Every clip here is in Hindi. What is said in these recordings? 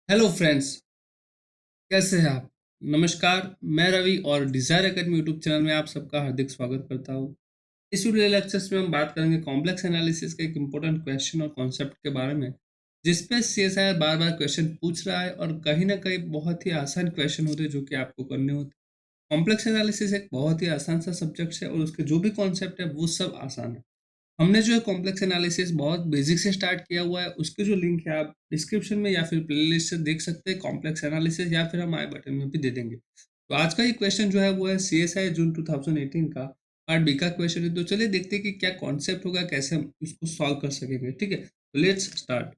हेलो फ्रेंड्स, कैसे हैं आप? नमस्कार, मैं रवि और डिज़ायर एकेडमी यूट्यूब चैनल में आप सबका हार्दिक स्वागत करता हूं। इस वीडियो लेक्चर्स में हम बात करेंगे कॉम्प्लेक्स एनालिसिस के एक इम्पोर्टेंट क्वेश्चन और कॉन्सेप्ट के बारे में, जिसपे सीएसआईआर बार बार क्वेश्चन पूछ रहा है और कहीं ना कहीं बहुत ही आसान क्वेश्चन होते हैं जो कि आपको करने होते हैं। कॉम्प्लेक्स एनालिसिस एक बहुत ही आसान सा सब्जेक्ट है और उसके जो भी कॉन्सेप्ट है वो सब आसान है। हमने जो है कॉम्प्लेक्स एनालिसिस बहुत बेसिक से स्टार्ट किया हुआ है, उसके जो लिंक है आप डिस्क्रिप्शन में या फिर प्लेलिस्ट से देख सकते हैं कॉम्प्लेक्स एनालिसिस, या फिर हम आई बटन में भी दे देंगे। तो आज का ये क्वेश्चन जो है वो है सीएसआई जून 2018 का पार्ट बी का क्वेश्चन है। तो चलिए देखते हैं कि क्या कॉन्सेप्ट होगा, कैसे हम इसको सॉल्व कर सकेंगे। ठीक है, तो let's start.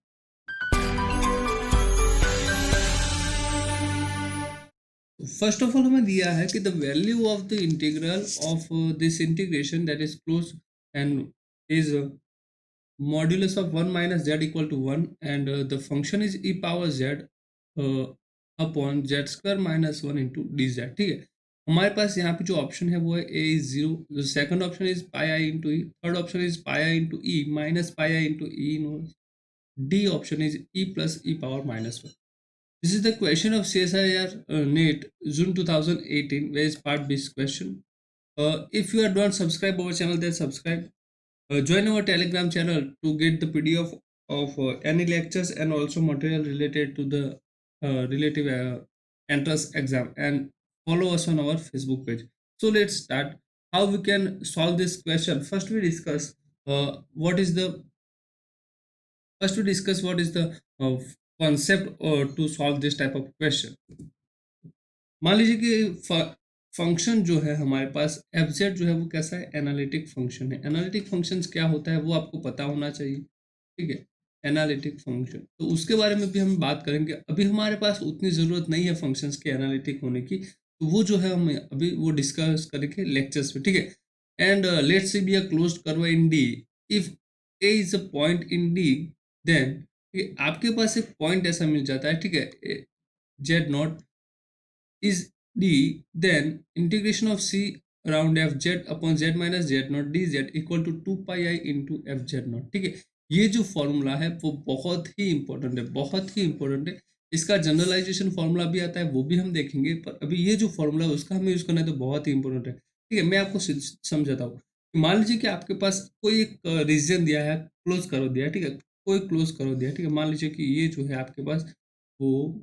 First of all हमें दिया है कि the value of the integral of this integration that is close and is modulus of 1 minus z equal to 1, and the function is e power z uh, upon z square minus 1 into dz। ठीक है, हमारे पास यहाँ पे जो ऑप्शन है वो है a is 0, the second option is pi I into e, third option is pi I into e minus pi I into e inverse, d option is e plus e power minus 1। This is the question of CSIR NET June 2018, where is part B question. If you are don't subscribe our channel, then subscribe. Join our Telegram channel to get the PDF of any lectures and also material related to the relative entrance exam, and follow us on our Facebook page. So let's start. How we can solve this question? First we discuss what is the uh, concept to solve this type of question. मान लीजिए कि फंक्शन जो है हमारे पास एफ जेड जो है वो कैसा है, एनालिटिक फंक्शन है। एनालिटिक फंक्शंस क्या होता है वो आपको पता होना चाहिए। ठीक है, एनालिटिक फंक्शन, तो उसके बारे में भी हम बात करेंगे। अभी हमारे पास उतनी ज़रूरत नहीं है फंक्शंस के एनालिटिक होने की, तो वो जो है हम अभी वो डिस्कस करेंगे लेक्चर्स में। ठीक है, and let's say be a closed curve in D, if A is a point in D, then आपके पास एक पॉइंट ऐसा मिल जाता है। ठीक है, Z not is d, then integration of c around fz upon z minus z naught dz equal to 2 pi I into fz naught। ठीक है, ये जो फॉर्मूला है वो बहुत ही इंपॉर्टेंट है, बहुत ही इंपॉर्टेंट है। इसका जनरलाइजेशन फॉर्मूला भी आता है, वो भी हम देखेंगे, पर अभी ये जो फॉर्मूला है उसका हमें यूज करना है तो बहुत ही इंपॉर्टेंट है। ठीक है, मैं आपको समझाता हूँ। मान लीजिए कि आपके पास कोई एक रीजन दिया है, क्लोज करो दिया है। ठीक है, कोई क्लोज करो दिया है। ठीक है, मान लीजिए कि ये जो है आपके पास वो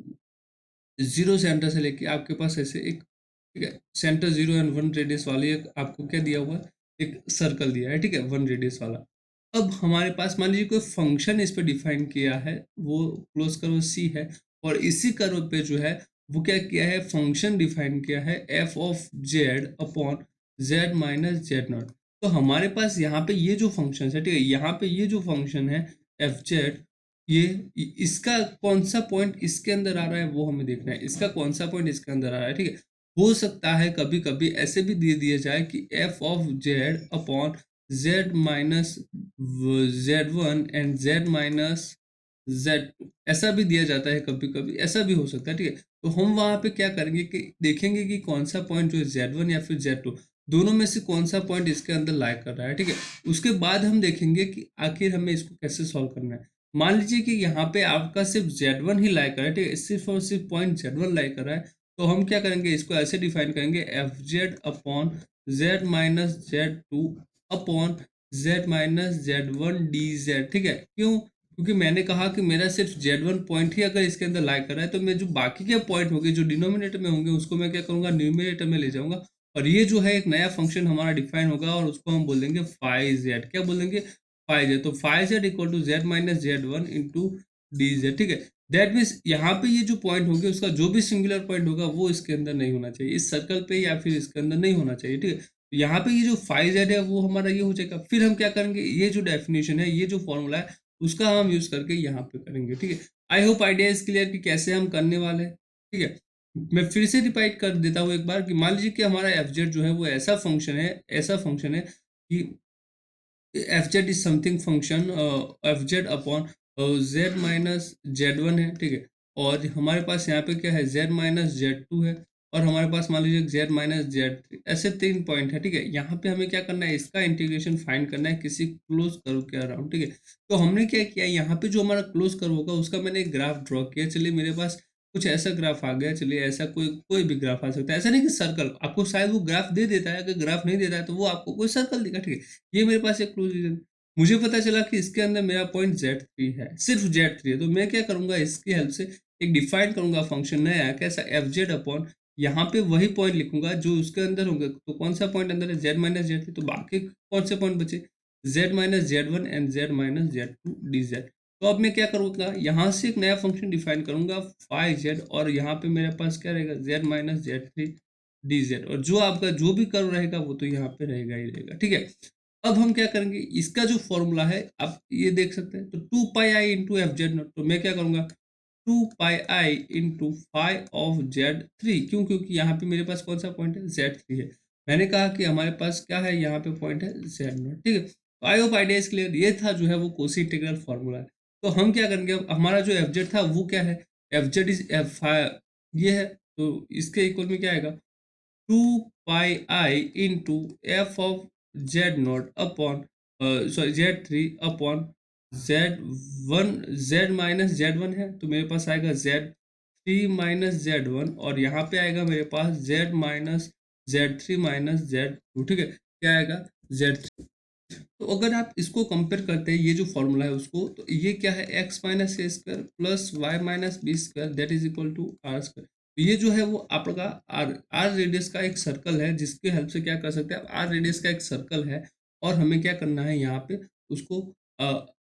जीरो सेंटर से लेके आपके पास ऐसे एक, ठीक है, centre zero and one radius वाली एक आपको क्या दिया हुआ है, एक सर्कल दिया है। ठीक है, वन रेडियस वाला। अब हमारे पास मान लीजिए कोई फंक्शन इस पे डिफाइन किया है, वो क्लोज कर्व सी है, और इसी कर्व पे जो है वो क्या किया है, फंक्शन डिफाइन किया है F of Z upon Z minus Z naught. तो हमारे पास यहाँ पे ये जो फंक्शन है, ठीक है, यहाँ पे ये जो फंक्शन है एफ जेड, ये इसका कौन सा पॉइंट इसके अंदर आ रहा है वो हमें देखना है, इसका कौन सा पॉइंट इसके अंदर आ रहा है। ठीक है, हो सकता है कभी कभी ऐसे भी दे दिया जाए कि F of Z upon Z minus Z one and Z minus Z, ऐसा भी दिया जाता है, कभी कभी ऐसा भी हो सकता है। ठीक है, तो हम वहां पे क्या करेंगे कि देखेंगे कि कौन सा पॉइंट जो है जेड वन या फिर जेड टू, दोनों में से कौन सा पॉइंट इसके अंदर लाई कर रहा है। ठीक है, उसके बाद हम देखेंगे कि आखिर हमें इसको कैसे सॉल्व करना है। मान लीजिए कि यहाँ पे आपका सिर्फ Z1 ही लाई कर रहा है, ठीक है, सिर्फ और सिर्फ पॉइंट Z1 लाई कर रहा है, तो हम क्या करेंगे, इसको ऐसे डिफाइन करेंगे F Z upon Z minus Z two upon Z minus Z one D Z. ठीक है, क्यों? क्योंकि मैंने कहा कि मेरा सिर्फ Z1 पॉइंट ही अगर इसके अंदर लाई कर रहा है, तो मैं जो बाकी के पॉइंट होंगे जो डिनोमिनेटर में होंगे उसको मैं क्या करूंगा, न्यूमिनेटर में ले जाऊंगा, और ये जो है एक नया फंक्शन हमारा डिफाइन होगा और उसको हम बोल देंगे फाई जेड। क्या बोल देंगे, फाई जेड। तो phi Z equal to Z minus Z one into D Z. ठीक है, दैट मीन्स यहाँ पे ये जो पॉइंट होंगे उसका जो भी सिंगुलर पॉइंट होगा वो इसके अंदर नहीं होना चाहिए, इस सर्कल पे या फिर इसके अंदर नहीं होना चाहिए। ठीक है, तो यहाँ पे ये जो फाई जेड है वो हमारा ये हो जाएगा। फिर हम क्या करेंगे, ये जो डेफिनेशन है, ये जो फॉर्मूला है, उसका हम यूज करके यहाँ पे करेंगे। ठीक है, I hope idea is clear कि कैसे हम करने वाले हैं। ठीक है, मैं फिर से रिपीट कर देता हूँ एक बार कि मान लीजिए कि हमारा एफ जेड जो है वो ऐसा फंक्शन है, ऐसा फंक्शन है कि F Z is something function F Z upon Z minus Z one है। ठीक है, और हमारे पास यहाँ पे क्या है, जेड माइनस जेड टू है, और हमारे पास मान लीजिए z माइनस z3, ऐसे 3 पॉइंट है, ठीक है। यहाँ पे हमें क्या करना है, इसका इंटीग्रेशन फाइंड करना है किसी क्लोज कर्व के अराउंड, ठीक है। तो हमने क्या किया, यहाँ पे जो हमारा क्लोज कर्व होगा उसका मैंने एक ग्राफ ड्रॉ किया। चलिए मेरे पास कुछ ऐसा ग्राफ आ गया, चलिए ऐसा कोई कोई भी ग्राफ आ सकता है, ऐसा नहीं कि सर्कल, आपको शायद वो ग्राफ दे देता है, अगर ग्राफ नहीं देता है तो वो आपको कोई सर्कल देगा, ठीक है। ये मेरे पास एक क्लोज रीजन, मुझे पता चला कि इसके अंदर मेरा पॉइंट z3 है, सिर्फ z3 है, तो मैं क्या करूंगा, इसकी हेल्प से एक डिफाइन करूंगा फंक्शन नया कैसा, एफ जेड अपॉन, यहाँ पे वही पॉइंट लिखूंगा जो उसके अंदर होंगे। तो कौन सा पॉइंट अंदर है, z माइनस जेड थ्री, तो बाकी कौन से पॉइंट बचे, z minus Z one and z minus Z two D Z. तो अब मैं क्या करूँगा, यहाँ से एक नया फंक्शन डिफाइन करूंगा फाई जेड, और यहाँ पे मेरे पास क्या रहेगा, z minus Z three D Z, और जो आपका जो भी कर्व रहेगा वो तो यहाँ पे रहेगा ही रहेगा, ठीक है। अब हम क्या करेंगे, इसका जो फॉर्मूला है आप ये देख सकते हैं, तो 2 पाई आई इंटू एफ जेड नॉट, तो मैं क्या करूंगा, 2 pi I into five of z three, क्यों, क्योंकि यहाँ पे मेरे पास कौन सा पॉइंट है, जेड थ्री है। मैंने कहा कि हमारे पास क्या है, यहाँ पे पॉइंट है जेड नॉट, ठीक है। तो I hope idea is clear, ये था जो है वो कोसी इंटीग्रल फॉर्मूला है। तो हम क्या करेंगे, अब हमारा जो एफ जेड था वो क्या है, एफ जेड इज एफ ये है, तो इसके इक्वल में क्या आएगा, 2 pi I into f of Z naught upon, sorry z three upon z one, z minus Z one है, तो मेरे पास आएगा z three minus Z one, और यहाँ पे आएगा मेरे पास z minus Z three minus Z two, ठीक है। क्या आएगा, जेड थ्री। तो अगर आप इसको कंपेयर करते हैं, ये जो फॉर्मूला है उसको, तो ये क्या है, X minus A square plus Y minus B square that is equal to are square. तो ये जो है वो आपका आर आर रेडियस का एक सर्कल है, जिसके हेल्प से क्या कर सकते हैं, आर रेडियस का एक सर्कल है, और हमें क्या करना है यहाँ पे उसको,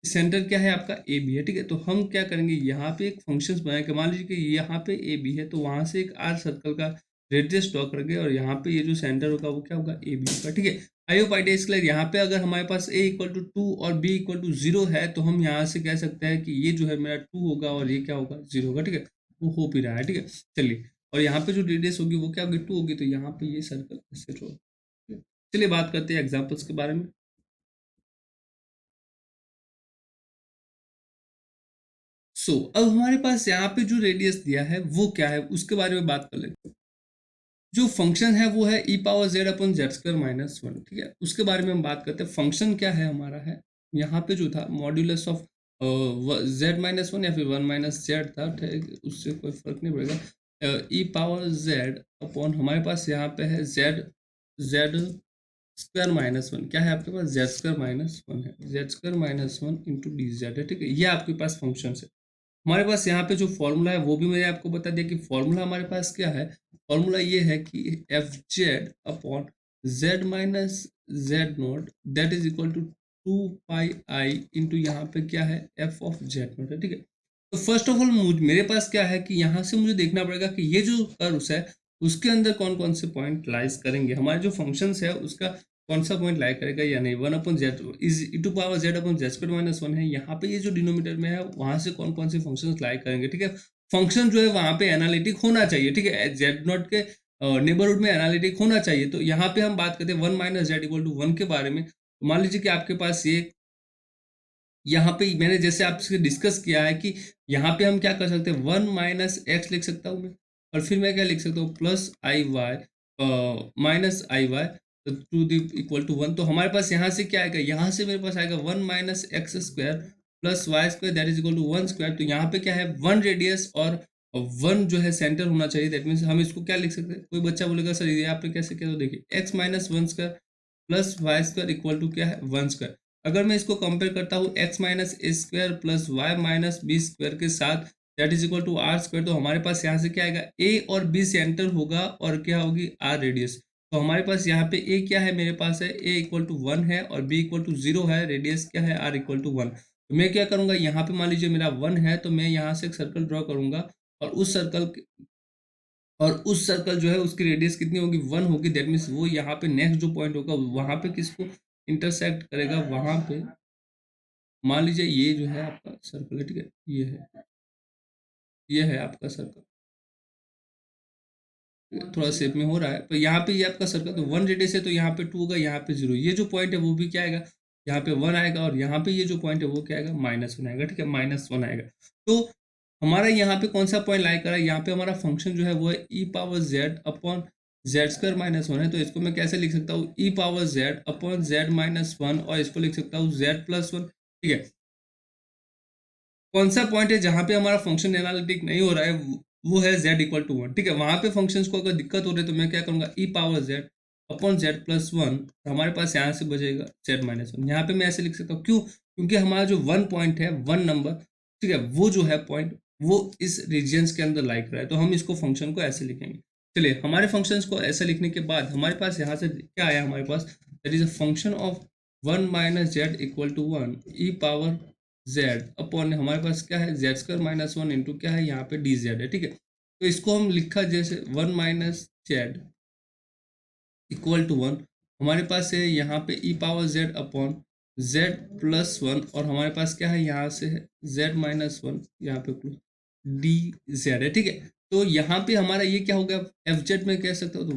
सेंटर क्या है आपका, ए बी है, ठीक है। तो हम क्या करेंगे, यहाँ पे एक फंक्शन बनाए कि मान लीजिए कि यहाँ पे ए बी है, तो वहां से एक आर सर्कल का रेडियस ड्रॉ करेंगे, और यहाँ पे ये जो सेंटर होगा वो क्या होगा, ए बी होगा, ठीक है। I hope idea is clear. यहाँ पे अगर हमारे पास a इक्वल टू टू और b इक्वल टू जीरो है, तो हम यहाँ से कह सकते हैं कि ये जो है मेरा टू होगा और ये क्या होगा, जीरो होगा, ठीक है। वो हो भी रहा है, ठीक है। चलिए, और यहाँ पे जो रेडियस होगी वो क्या होगी, टू होगी, तो यहाँ पे ये सर्कल ऐसे ड्रॉ, चलिए बात करते हैं एग्जाम्पल्स के बारे में। अब हमारे पास यहाँ पे जो रेडियस दिया है वो क्या है, उसके बारे में बात कर लेते हैं। जो फंक्शन है वो है ई पावर जेड अपन जेड स्क्वायर माइनस वन, ठीक है। उसके बारे में हम बात करते हैं, फंक्शन क्या है हमारा, है यहाँ पे जो था modulus of Z minus one या फिर वन माइनस जेड था, ठीक है, उससे कोई फर्क नहीं पड़ेगा। ई पावर जेड अपॉन हमारे पास यहाँ पे है Z, Z square minus one, क्या है आपके पास, जेड स्क्वायर माइनस वन है, z square minus one into D Z है, ठीक है। ये आपके पास फंक्शन है। हमारे पास यहाँ पे जो फॉर्मूला है वो भी मैंने आपको बता दिया कि फॉर्मूला हमारे पास क्या है, फॉर्मूला ये है कि F Z upon Z minus Z not that is equal to 2 pi I into यहाँ पे क्या है, एफ ऑफ जेड नोट है, ठीक है। तो फर्स्ट ऑफ ऑल मेरे पास क्या है कि यहाँ से मुझे देखना पड़ेगा कि ये जो कर्व्स है उसके अंदर कौन कौन से पॉइंट लाइज करेंगे, हमारे जो फंक्शंस है उसका कौन सा पॉइंट लाई करेगा या नहीं। One upon Z is E to power Z upon Z square minus one है, यहाँ पे ये जो डिनोमीटर में है वहां से कौन कौन से फंक्शन लाई करेंगे, ठीक है। फंक्शन जो है वहां पे एनालिटिक होना चाहिए, ठीक है, जेड नॉट के नेबरहुड में एनालिटिक होना चाहिए। तो यहाँ पे हम बात करते हैं one minus Z equal to one के बारे में। तो मान लीजिए कि आपके पास ये, यहाँ पे मैंने जैसे आपसे डिस्कस किया है कि यहाँ पे हम क्या कर सकते हैं, वन माइनस एक्स लिख सकता हूँ मैं, और फिर मैं क्या लिख सकता हूँ, plus I Y minus I Y to the equal to one. तो हमारे पास यहाँ से क्या आएगा, यहाँ से मेरे पास आएगा one minus X square plus Y square that is equal to one square. तो यहाँ पे क्या है, वन रेडियस और वन जो है सेंटर होना चाहिए, दैट मीन्स हम इसको क्या लिख सकते हैं। कोई बच्चा बोलेगा सर ये आपने कैसे किया, तो देखिए X minus one square plus Y square equal to क्या है, वन स्क्वायर। अगर मैं इसको कंपेयर करता हूँ एक्स माइनस ए square plus Y minus B square के साथ that is equal to are square, तो हमारे पास यहाँ से क्या आएगा, ए और बी सेंटर होगा और क्या होगी, आर रेडियस। तो हमारे पास यहाँ पे ए क्या है, मेरे पास है ए इक्वल टू वन है और बी इक्वल टू जीरो है, रेडियस क्या है, आर इक्वल टू वन। तो मैं क्या करूंगा, यहाँ पे मान लीजिए मेरा वन है, तो मैं यहाँ से एक सर्कल ड्रॉ करूंगा, और उस सर्कल जो है उसकी रेडियस कितनी होगी, वन होगी, दैट मीन्स वो यहाँ पे नेक्स्ट जो पॉइंट होगा वहां पे किसको इंटरसेक्ट करेगा, वहां पे मान लीजिए ये जो है आपका सर्कल है, ठीक है, ये है आपका सर्कल, थोड़ा शेप में हो रहा है, पर यहाँ पे ये आपका सर्कल, तो वन रेडियस है तो यहाँ पे टू होगा, यहाँ पे जीरो, ये जो पॉइंट है वो भी क्या आएगा, यहाँ पे वन आएगा, और यहाँ पे ये जो पॉइंट है वो क्या आएगा, माइनस वन आएगा, ठीक है, माइनस वन आएगा। तो हमारा यहाँ पे कौन सा पॉइंट लाई कर रहा है, यहाँ पे हमारा फंक्शन जो है वो है e power Z upon Z square minus one है, तो इसको मैं कैसे लिख सकता हूँ, e power Z upon Z minus one, और इसको लिख सकता हूँ जेड प्लस वन। ठीक है, कौन सा पॉइंट है जहां पे हमारा फंक्शन एनालिटिक नहीं हो रहा है, वो है z इक्वल टू वन। ठीक है, वहां पे फंक्शंस को अगर दिक्कत हो रही है तो मैं क्या करूंगा, e power z upon z plus one, हमारे पास यहाँ से बचेगा z माइनस वन। यहाँ पे मैं ऐसे लिख सकता हूँ, क्यों, क्योंकि हमारा जो वन पॉइंट है, वन नंबर, ठीक है, वो जो है पॉइंट, वो इस रीजियंस के अंदर लाइक रहा है, तो हम इसको फंक्शन को ऐसे लिखेंगे। चलिए, हमारे फंक्शंस को ऐसे लिखने के बाद हमारे पास यहाँ से क्या आया, हमारे पास that is a function of one minus Z equal to one e power Z upon, हमारे पास क्या है, z square minus one into क्या है यहाँ पे डी जेड है। ठीक है, तो इसको हम लिखा जैसे one minus Z equal to one, हमारे पास है यहाँ पे e power Z upon z plus one, और हमारे पास क्या है यहाँ से है जेड माइनस वन, यहाँ पे प्लस डी जेड है। ठीक है, तो यहाँ पे हमारा ये क्या हो गया, एफ जेड में कह सकते हो, तो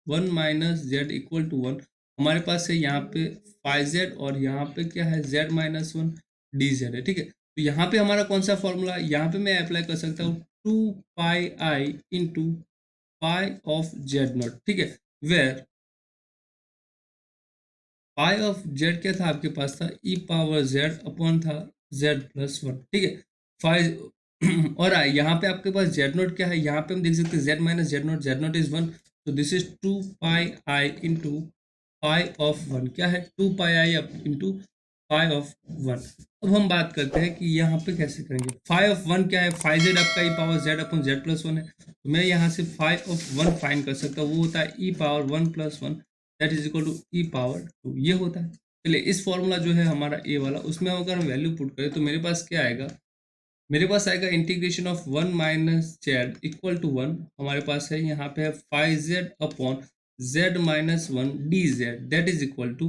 one minus Z equal to one, हमारे पास है यहाँ पे फाइव जेड, और यहाँ पे क्या है Z minus one D Z है। ठीक है, तो यहाँ पे हमारा कौन सा फॉर्मूला, यहाँ पे मैं अप्लाई कर सकता हूँ two pi I into pi of Z not. ठीक है, वेयर पाई ऑफ जेड क्या था आपके पास, था ई पावर जेड अपॉन था जेड प्लस वन। ठीक है, फाइव और यहाँ पे आपके पास जेड नोट क्या है, यहाँ पे हम देख सकते हैं z minus Z naught is one, तो this is two pi I into pi of one, क्या है two pi I into pi of one. अब हम बात करते हैं कि यहाँ पे कैसे करेंगे, फाइव ऑफ वन क्या है, फाइव जेड आपका e power Z upon z plus one है, तो मैं यहाँ से फाइव ऑफ वन फाइन कर सकता हूँ, वो होता है e power one plus one, that is equal to e power two, ये होता है। चलिए, इस फॉर्मूला जो है हमारा ए वाला, उसमें अगर हम वैल्यू पुट करें तो मेरे पास क्या आएगा, मेरे पास आएगा integration of one minus Z equal to one, हमारे पास है यहाँ पे है five Z upon Z minus one D Z, that is equal to,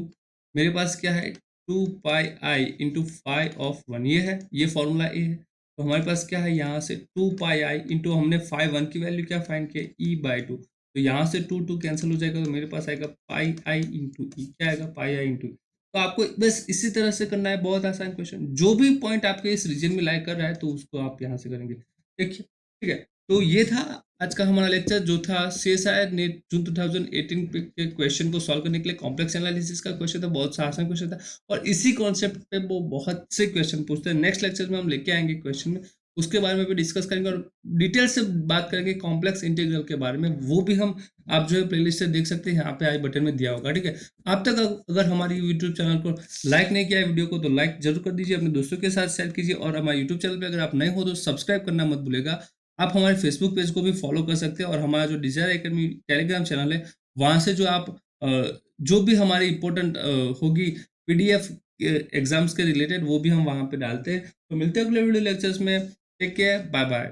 मेरे पास क्या है two pi I into five of one, ये है, ये फॉर्मूला ए है। तो हमारे पास क्या है, यहाँ से टू पाई आई इंटू, हमने फाइव वन की वैल्यू क्या फाइंड किया, ई बाई टू, तो यहाँ से टू टू कैंसिल हो जाएगा, तो मेरे पास आएगा पाई आई इंटू ई, क्या आएगा पाई आई इंटू। तो आपको बस इसी तरह से करना है, बहुत आसान क्वेश्चन, जो भी पॉइंट आपके इस रीजन में लाइक कर रहा है तो उसको आप यहाँ से करेंगे। देखिए, ठीक है, तो ये था आज का हमारा लेक्चर, जो था CSIR नेट जून 2018 के क्वेश्चन को सॉल्व करने के लिए कॉम्प्लेक्स एनालिसिस का क्वेश्चन था, बहुत सा आसान क्वेश्चन था, और इसी कॉन्सेप्ट पे वो बहुत से क्वेश्चन पूछते हैं। नेक्स्ट लेक्चर में हम लेके आएंगे क्वेश्चन में, उसके बारे में भी डिस्कस करेंगे और डिटेल से बात करेंगे कॉम्प्लेक्स इंटीग्रल के बारे में, वो भी हम, आप जो है प्लेलिस्ट से देख सकते हैं, यहाँ पे आई बटन में दिया होगा। ठीक है, आप तक अगर हमारी यूट्यूब चैनल को लाइक नहीं किया है वीडियो को, तो लाइक जरूर कर दीजिए, अपने दोस्तों के साथ शेयर कीजिए, और हमारे यूट्यूब चैनल पे अगर आप नए हो तो सब्सक्राइब करना मत भूलेगा। आप हमारे फेसबुक पेज को भी फॉलो कर सकते हैं, और हमारा जो डिजायर एकेडमी टेलीग्राम चैनल है, वहाँ से जो आप जो भी हमारी इंपॉर्टेंट होगी PDF एग्जाम्स के रिलेटेड, वो भी हम वहाँ पे डालते हैं। तो मिलते हैं अगले वीडियो लेक्चर्स में, टेक केयर, बाय बाय।